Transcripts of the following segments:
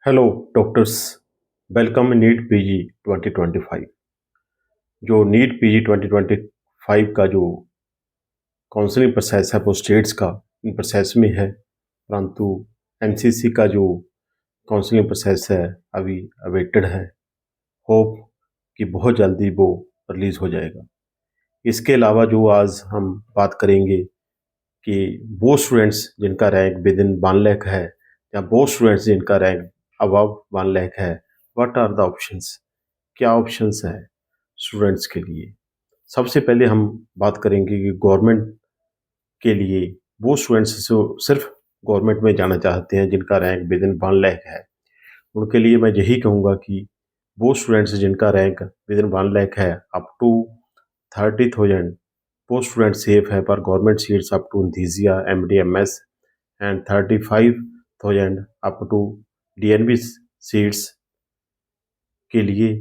Hello doctors, welcome NEET PG 2025। जो NEET PG 2025 का जो काउंसलिंग प्रोसेस है वो स्टेट्स का इन प्रोसेस में है, परंतु एमसीसी का जो काउंसलिंग प्रोसेस है अभी अवेटेड है। होप कि बहुत जल्दी वो रिलीज़ हो जाएगा। इसके अलावा जो आज हम बात करेंगे कि वो स्टूडेंट्स जिनका रैंक विद इन 1 लाख है या वो स्टूडेंट्स जिनका रैंक अबव 1 लाख है, व्हाट आर द ऑप्शंस, क्या ऑप्शंस है स्टूडेंट्स के लिए। सबसे पहले हम बात करेंगे कि गवर्नमेंट के लिए वो स्टूडेंट्स जो सिर्फ गवर्नमेंट में जाना चाहते हैं जिनका रैंक विद इन 1 लाख है, उनके लिए मैं यही कहूँगा कि वो स्टूडेंट्स जिनका रैंक विद इन 1 लाख है अप टू 30,000, वो स्टूडेंट सेफ है पर government seats up to anaesthesia MDMS and 35,000 up to DNB seats के लिए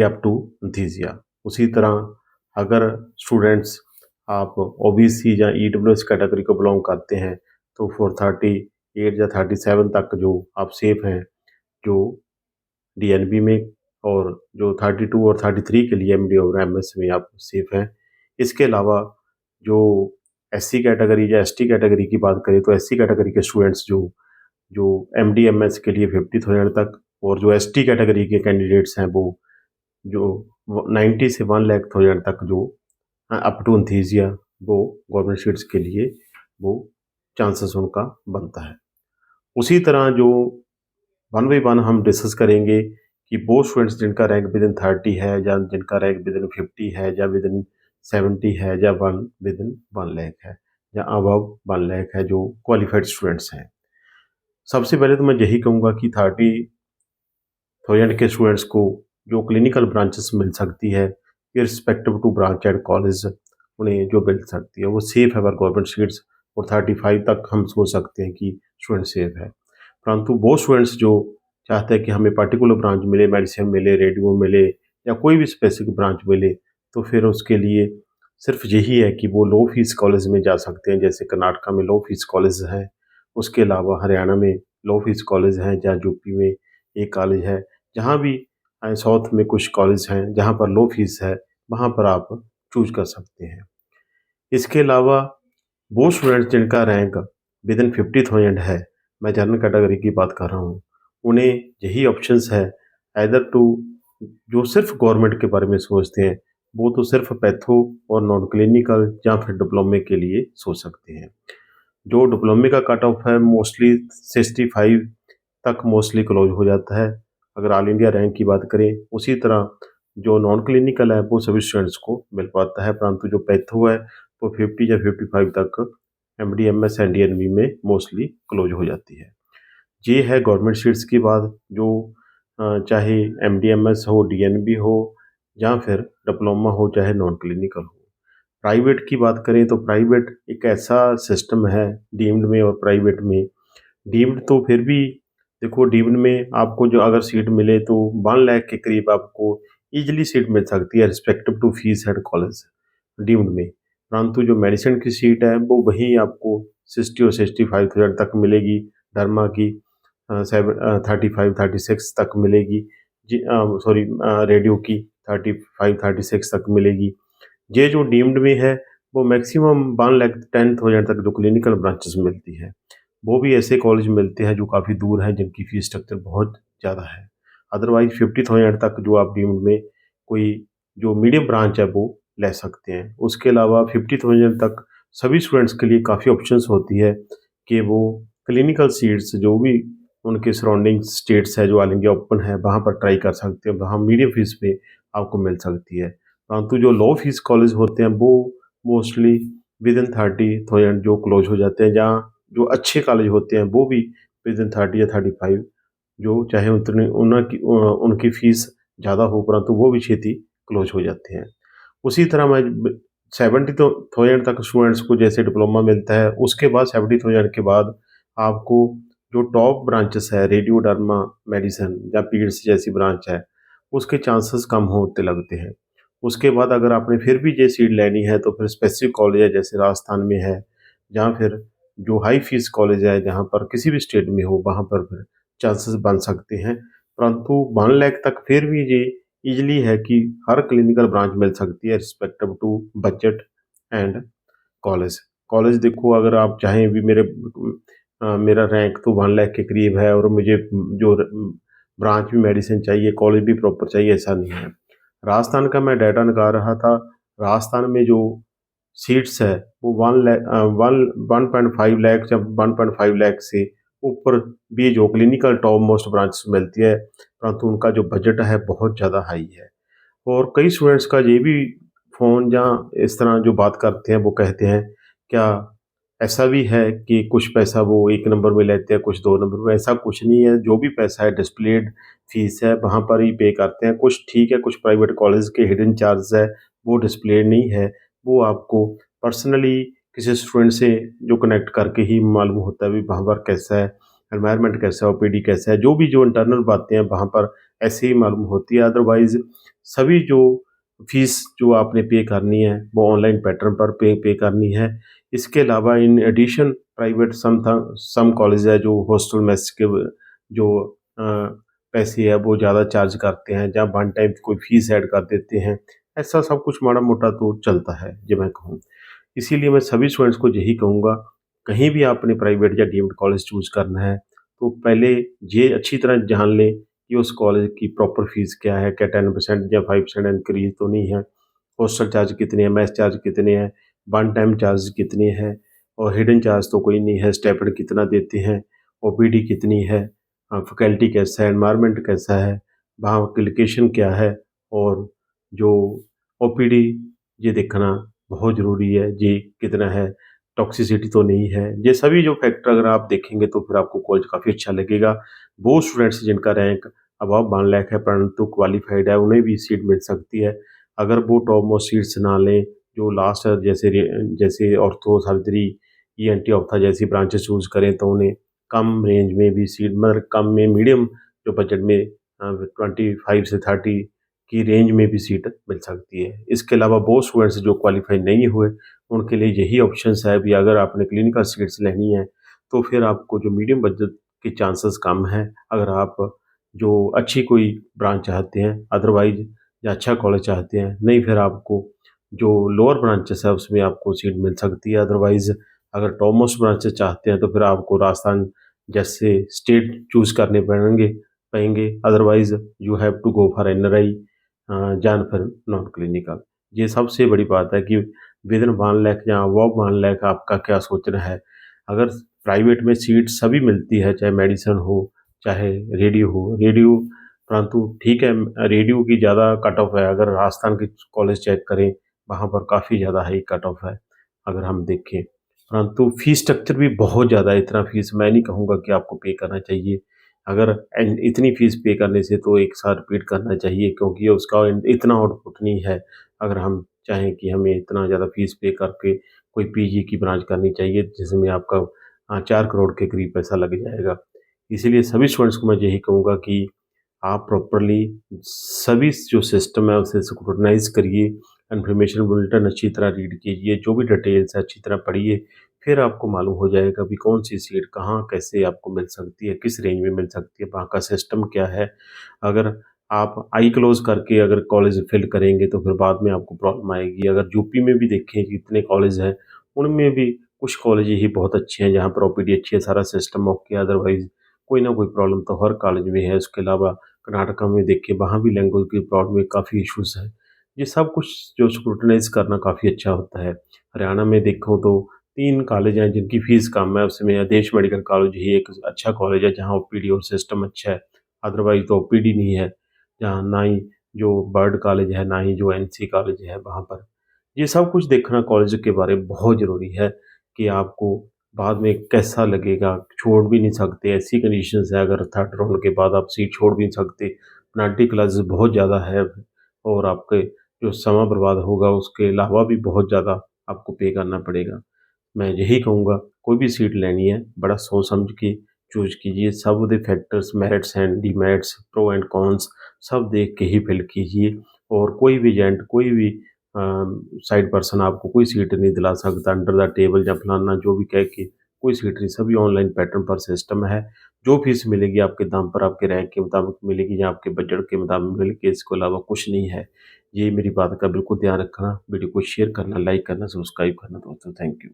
अप टू इंथीजिया। उसी तरह अगर स्टूडेंट्स आप ओबीसी या ईडब्ल्यूएस कैटेगरी को बिलोंग करते हैं तो फॉर 38 या 37 तक जो आप सेफ हैं जो डीएनबी में, और जो 32 और 33 के लिए एमडी और एमएस में आप सेफ हैं। इसके अलावा जो एससी कैटेगरी या एसटी कैटेगरी की बात करें तो एससी कैटेगरी के स्टूडेंट्स जो जो एमडीएमएस के लिए 50,000 तक, और जो एसटी कैटेगरी के कैंडिडेट्स हैं वो जो 90 से 1 लाख तक जो अप टू इंथीजिया, वो गवर्नमेंट सीट्स के लिए वो चांसेस उनका बनता है। उसी तरह जो वन बाई वन हम डिस्कस करेंगे कि वो स्टूडेंट्स जिनका रैंक विद इन 30 है या जिनका रैंक विद इन 50 है या विद इन 70 है या विद इन 1 लाख है या अबव 1 लाख है, जो क्वालिफाइड स्टूडेंट्स हैं। सबसे पहले तो मैं यही कहूँगा कि 30,000 के स्टूडेंट्स को जो क्लिनिकल ब्रांचेस मिल सकती है irrespective to branch and college, उन्हें जो मिल सकती है वो सेफ है पर गवर्नमेंट सीट्स, और 35 तक हम सोच सकते हैं कि स्टूडेंट सेफ है। परंतु वो स्टूडेंट्स जो चाहते हैं कि हमें पर्टिकुलर ब्रांच मिले, मेडिसिन मिले, रेडियो मिले या कोई भी स्पेसिफिक ब्रांच मिले, तो फिर उसके लिए सिर्फ यही है कि वो लो फीस कॉलेज में जा सकते हैं। जैसे कर्नाटका में लो फीस कॉलेज हैं, उसके अलावा हरियाणा में लो फीस कॉलेज हैं, या यूपी में एक कॉलेज है, जहाँ भी साउथ में कुछ कॉलेज हैं जहाँ पर लो फीस है, वहाँ पर आप चूज कर सकते हैं। इसके अलावा वो स्टूडेंट्स जिनका रैंक विद इन 50,000 है, मैं जनरल कैटेगरी की बात कर रहा हूँ, उन्हें यही ऑप्शंस है आइदर टू, जो सिर्फ गवर्नमेंट के बारे में सोचते हैं वो तो सिर्फ पैथो और नॉन क्लिनिकल या फिर डिप्लोमे के लिए सोच सकते हैं। जो डिप्लोमे का कट ऑफ है मोस्टली 65 तक मोस्टली क्लोज हो जाता है अगर ऑल इंडिया रैंक की बात करें। उसी तरह जो नॉन क्लिनिकल है वो सभी स्टूडेंट्स को मिल पाता है, परंतु जो पैथो है वो 50 या 55 तक एमडीएमएस एंड डीएनबी में मोस्टली क्लोज हो जाती है। ये है गवर्नमेंट सीट्स की बात, जो चाहे एमडीएमएस हो, डीएनबी हो या फिर डिप्लोमा हो, चाहे नॉन क्लिनिकल हो। प्राइवेट की बात करें तो प्राइवेट एक ऐसा सिस्टम है डीम्ड में और प्राइवेट में। डीम्ड तो फिर भी देखो, डीम्ड में आपको जो अगर सीट मिले तो 1 लाख के करीब आपको ईजिली सीट मिल सकती है respective to fees and college deemed में। परंतु जो मेडिसिन की सीट है वो वहीं आपको 60 और 65,000 तक मिलेगी, धर्मा की 35-36 तक मिलेगी जी, सॉरी रेडियो की 35-36 तक मिलेगी। ये जो डीम्ड में है वो मैक्सिमम 1,10,000 तक जो क्लिनिकल ब्रांचेस मिलती है, वो भी ऐसे कॉलेज मिलते हैं जो काफ़ी दूर हैं जिनकी फीस स्ट्रक्चर बहुत ज़्यादा है। अदरवाइज 50,000 तक जो आप डीम्ड में कोई जो मीडियम ब्रांच है वो ले सकते हैं। उसके अलावा 50,000 तक सभी स्टूडेंट्स के लिए काफ़ी ऑप्शंस होती है कि वो क्लिनिकल सीट्स जो भी उनके सराउंडिंग स्टेट्स है जो ऑल इंडिया ओपन है वहाँ पर ट्राई कर सकते हैं, वहाँ मीडियम फीस पे आपको मिल सकती है। परंतु जो लो फीस कॉलेज होते हैं वो मोस्टली विद इन 30,000 जो क्लोज हो जाते हैं, जहाँ जो अच्छे कॉलेज होते हैं वो भी विद इन 30 या 35, जो चाहे उतनी उनकी फीस ज़्यादा हो परंतु वो भी छेती क्लोज हो जाते हैं। उसी तरह मैं 70,000 तक स्टूडेंट्स को जैसे डिप्लोमा मिलता है, उसके बाद 70,000 के बाद आपको जो टॉप ब्रांचेस है रेडियो, डर्मा, मेडिसिन या पीड्स जैसी ब्रांच है, उसके चांसेस कम होते लगते हैं। उसके बाद अगर आपने फिर भी ये सीट लेनी है तो फिर स्पेसिफिक कॉलेज है जैसे राजस्थान में है, या फिर जो हाई फीस कॉलेज है जहाँ पर किसी भी स्टेट में हो वहाँ पर फिर चांसेस बन सकते हैं, परंतु 1 लाख तक फिर भी ये ईज़िली है कि हर क्लिनिकल ब्रांच मिल सकती है respective to budget and college. College देखो अगर आप चाहें भी मेरा रैंक तो 1 लाख के करीब है और मुझे जो ब्रांच में मेडिसिन चाहिए, कॉलेज भी प्रॉपर चाहिए, ऐसा नहीं है। राजस्थान का मैं डाटा निकाल रहा था, राजस्थान में जो सीट्स है वो 1.5 लाख जब 1.5 लाख से ऊपर भी जो क्लिनिकल टॉप मोस्ट ब्रांच मिलती है, परंतु उनका जो बजट है बहुत ज़्यादा हाई है। और कई स्टूडेंट्स का ये भी फ़ोन या इस तरह जो बात करते हैं वो कहते हैं, क्या ऐसा भी है कि कुछ पैसा वो 1 नंबर में लेते हैं, कुछ 2 नंबर में? ऐसा कुछ नहीं है, जो भी पैसा है डिस्प्लेड फ़ीस है, वहाँ पर ही पे करते हैं। कुछ ठीक है, कुछ प्राइवेट कॉलेज के हिडन चार्ज है, वो डिस्प्लेड नहीं है, वो आपको पर्सनली किसी स्टूडेंट से जो कनेक्ट करके ही मालूम होता है भी वहाँ पर कैसा है, एनवायरनमेंट कैसा है, ओपीडी कैसा है, जो भी जो इंटरनल बातें हैं वहाँ पर ऐसे ही मालूम होती है। अदरवाइज़ सभी जो फ़ीस जो आपने पे करनी है, वो ऑनलाइन पैटर्न पर पे करनी है। इसके अलावा in addition private some college है जो हॉस्टल मेस के जो पैसे है वो ज़्यादा चार्ज करते हैं, जहाँ वन टाइम कोई फ़ीस ऐड कर देते हैं। ऐसा सब कुछ माड़ा-मोटा तो चलता है, जो मैं कहूँ। इसीलिए मैं सभी स्टूडेंट्स को यही कहूँगा, कहीं भी आपने प्राइवेट या डीम्ड कॉलेज चूज़ करना है, तो पहले ये अच्छी तरह जान लें कि उस कॉलेज की प्रॉपर फ़ीस क्या है, क्या 10% या 5% इंक्रीज़ तो नहीं है, हॉस्टल चार्ज कितने हैं, मेस चार्ज कितने हैं, वन टाइम चार्ज कितने हैं और हिडन चार्ज तो कोई नहीं है, स्टाइपेंड कितना देते हैं, ओपीडी कितनी है, फैकल्टी कैसा है, एनवायरनमेंट कैसा है, वहाँ की लोकेशन क्या है और जो ओपीडी ये देखना बहुत ज़रूरी है, ये कितना है, टॉक्सिसिटी तो नहीं है। ये सभी जो फैक्टर अगर आप देखेंगे तो फिर आपको कॉलेज काफ़ी अच्छा लगेगा। वो स्टूडेंट्स जिनका रैंक अबव 1 लाख है परंतु क्वालिफ़ाइड है, उन्हें भी सीट मिल सकती है। अगर वो टॉप मोस्ट सीट्स ना लें, जो लास्ट जैसे ऑर्थो, सर्जरी, ईएनटी, ऑप्था जैसी ब्रांचेस चूज़ करें तो उन्हें कम रेंज में भी सीट मतलब कम में मीडियम जो बजट में 25 से 30 की रेंज में भी सीट मिल सकती है। इसके अलावा वो स्टूडेंट्स जो क्वालीफाई नहीं हुए, उनके लिए यही ऑप्शंस है भी अगर आपने क्लिनिकल सीट्स लेनी है, तो फिर आपको जो मीडियम बजट के चांसेस कम हैं। अगर आप जो अच्छी कोई ब्रांच चाहते हैं, अदरवाइज़ या अच्छा कॉलेज चाहते हैं, नहीं फिर आपको जो लोअर ब्रांचेस है उसमें आपको सीट मिल सकती है। अदरवाइज़ अगर टॉप मोस्ट ब्रांचेस चाहते हैं तो फिर आपको राजस्थान जैसे स्टेट चूज़ करने पड़ेंगे। Otherwise you have to go for NRI जान फिर नॉन क्लिनिकल। ये सबसे बड़ी बात है कि विदिन 1 लाख या अबव 1 लाख आपका क्या सोचना है। अगर प्राइवेट में सीट सभी मिलती है, चाहे मेडिसिन हो, चाहे रेडियो परंतु ठीक है रेडियो की ज़्यादा कट ऑफ है, अगर राजस्थान के कॉलेज चेक करें, वहाँ पर काफ़ी ज़्यादा हाई कट ऑफ है, अगर हम देखें। परंतु फ़ीस स्ट्रक्चर भी बहुत ज़्यादा है, इतना फ़ीस मैं नहीं कहूँगा कि आपको पे करना चाहिए। अगर इतनी फ़ीस पे करने से तो एक साथ रिपीट करना चाहिए क्योंकि उसका इतना आउटपुट नहीं है। अगर हम चाहें कि हमें इतना ज़्यादा फ़ीस पे करके कोई पीजी की ब्रांच करनी चाहिए जिसमें आपका 4 करोड़ के करीब पैसा लग जाएगा। इसीलिए सभी स्टूडेंट्स को मैं यही कहूँगा कि आप प्रॉपरली सभी जो सिस्टम है उसे सिंक्रोनाइज़ करिए, इन्फॉर्मेशन बुलेटिन अच्छी तरह रीड कीजिए, जो भी डिटेल्स है अच्छी तरह पढ़िए, फिर आपको मालूम हो जाएगा कि कौन-सी सीट कहाँ कैसे आपको मिल सकती है, किस रेंज में मिल सकती है, वहाँ का सिस्टम क्या है। अगर आप आई क्लोज़ करके अगर कॉलेज फिल करेंगे तो फिर बाद में आपको प्रॉब्लम आएगी। अगर यूपी में भी देखें जितने कॉलेज हैं, उनमें भी कुछ कॉलेज ही बहुत अच्छे हैं जहाँ पर ओपीडी अच्छी है, सारा सिस्टम ओके है, अदरवाइज़ कोई ना कोई प्रॉब्लम तो हर कॉलेज में है। उसके अलावा कर्नाटका में देखिए वहाँ भी लैंग्वेज की प्रॉब्लम है, काफ़ी इश्यूज़ हैं। ये सब कुछ जो स्क्रूटनाइज़ करना काफ़ी अच्छा होता है। हरियाणा में देखूँ तो 3 कॉलेज हैं जिनकी फ़ीस कम है, उसमें आदेश मेडिकल कॉलेज ही एक अच्छा कॉलेज है जहाँ ओपीडी और सिस्टम अच्छा है। अदरवाइज़ तो ओपीडी नहीं है, जहाँ ना ही जो बर्ड कॉलेज है, ना ही जो एनसी कॉलेज है वहाँ पर। ये सब कुछ देखना कॉलेज के बारे में बहुत ज़रूरी है कि आपको बाद में कैसा लगेगा, छोड़ भी नहीं सकते, ऐसी कंडीशंस है अगर थर्ड राउंड के बाद आप सीट छोड़ भी नहीं सकते, पेनल्टी क्लासेस बहुत ज़्यादा है और आपके जो समय बर्बाद होगा उसके अलावा भी बहुत ज़्यादा आपको पे करना पड़ेगा। मैं यही कहूँगा कोई भी सीट लेनी है बड़ा सोच समझ के चूज़ कीजिए, सब the factors merits and demerits, pro and cons सब देख के ही फिल कीजिए और कोई भी एजेंट, कोई भी साइड पर्सन आपको कोई सीट नहीं दिला सकता अंडर द टेबल या फलाना जो भी कह के कोई सीट नहीं, सभी ऑनलाइन पैटर्न पर सिस्टम है। जो फीस मिलेगी आपके दम पर, आपके रैंक के मुताबिक मिलेगी या आपके बजट के मुताबिक मिलेगी, इसके अलावा कुछ नहीं है। ये मेरी बात का बिल्कुल ध्यान रखना। वीडियो को शेयर करना, लाइक करना, सब्सक्राइब करना दोस्तों। Thank you.